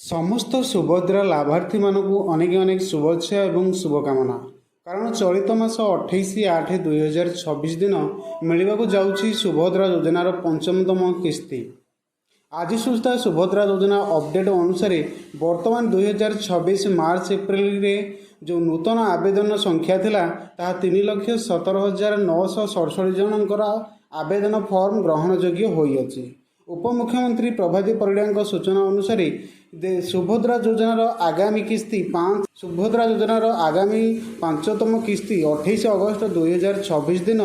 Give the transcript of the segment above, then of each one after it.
समस्त सुभद्रा लाभार्थी मानू अनेक अनेक शुभेच्छा और शुभकामना। कारण चलित मास 28/8/2026 दिन मिलवाक जाऊँगी सुभद्रा योजनार पंचमतम किस्ती। आज सुधा सुभद्रा योजना अपडेट अनुसार वर्तमान 2026 मार्च एप्रिल रे जो नूतन आवेदन संख्या थिला ताहा 3,17,967 जनकर आवेदन फॉर्म ग्रहणयोग्य होइअछि। उपमुख्यमंत्री प्रभाती परिड़ा सूचना अनुसार सुभद्रा योजनार आगामी किस्ती 5तम किस्ती 28 अगस्त 2026 दिन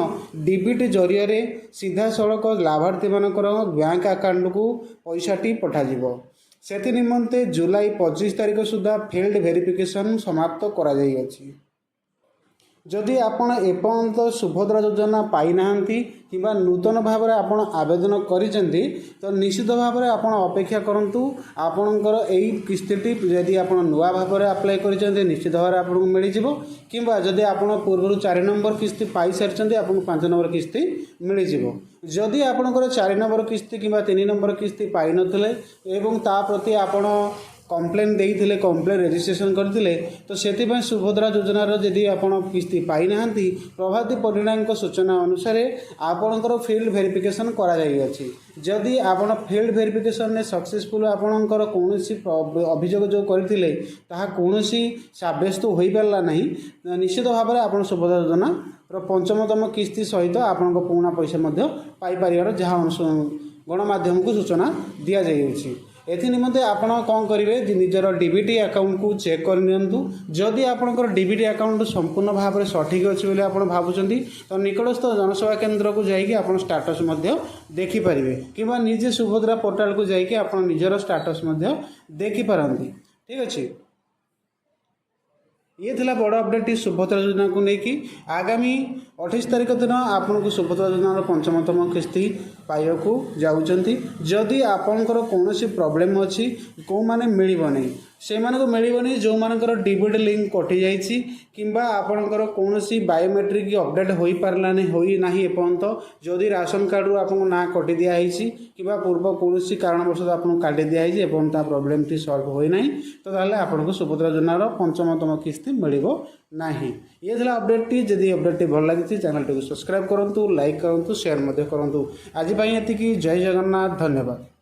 डीबीटी जरिया सीधा सड़क लाभार्थी मानकर बैंक अकाउंट को पैसाटी पठाଯିବ। से निमंते जुलाई 25 तारीख सुधा फील्ड वेरिफिकेशन समाप्त करा जाइअछि। जदि आपण एपर्यंत सुभद्रा योजना पाई नाहंती किंबा नूतन भाव में आपण आवेदन करिसेंती तो निश्चित भाव में आपण अपेक्षा करंतु आपणकर एई किस्तीटी जदि आपण नुआ भाव में अप्लाई करिसेंती निश्चित भाव में आपन मिल जिवो किंबा जदि आपण पूर्व 4 नंबर किस्ती पाई सारिसेंती आपन 5 नंबर किस्ती मिल जिवो। जदि आपणकर 4 नंबर किस्ती किंबा 3 नंबर किस्ती पाई नथिले एवं ता प्रति आपण कम्प्लेन देइथिले कम्प्लेन रजिस्ट्रेशन करथिले तो सेतिपय सुभद्रा योजनार जदि आपण किस्ती पाई नाहंती प्रभाती परिणाम सूचना अनुसार आपणकर फील्ड वेरिफिकेशन करा जाई अछि। जदि आपण फील्ड वेरिफिकेशन ने सक्सेसफुल आपणकर कोनोसी अभियोग जो करथिले ताहा कोनोसी साब्यस्त होई परला नाही निश्चित भाव में आपण सुभद्रा योजना पंचमतम किस्ती सहित आपण पुणा पैसा मध्य पाई पारियार जहाँ गणमाध्यम को सूचना दिया जाइए। एथि निमंते आपण कौन करेंगे निजर डीबीटी अकाउंट को चेक कर नियंतु। जदि आपणकर डीबीटी अकाउंट संपूर्ण भाव में सठिक अच्छे बोली आप भावुंट तो निकटस्थ जनसेवा केन्द्र को जाइए आप स्टाटस देखिपारे कि निजे सुभद्रा पोर्टाल को जाइए आप निजर स्टाटस देखिपारती। ठीक अच्छे ये थिला बड़ अपडेट सुभद्रा योजना को लेकिन आगामी 28 तारीख दिन आपन को सुभद्रा योजनार पंचमतम किस्ती पाइबाकू जाउचंती। जदि आपनकर कौनसी प्रॉब्लम अच्छी कौ माने मिलिबो नहीं से मानको मिलिबो नहीं जो मानकर डीबीटी लिंक कटि जाइछि किंबा आपनकर कौनसी बायोमेट्रिक अपडेट होई पारला नहीं होई नाही एपर्यंत जदि राशन कार्ड आपन ना कटि दिया हिछि किंबा पूर्व कौनसी कारणवश आपन काटि दिया हिछि एपर्यंत प्रॉब्लम टी सॉल्व होई नाही तो ताले आपन को सुभद्रा योजनार पंचमतम किस्ती मिलिबो नाही। ये थिला अपडेट टी जदि अपडेट टी भल लागिछि चैनल टी को सब्सक्राइब करंतु लाइक करंतु शेयर मध्य करंतु। आज पई एतिकी जय जगन्नाथ धन्यवाद।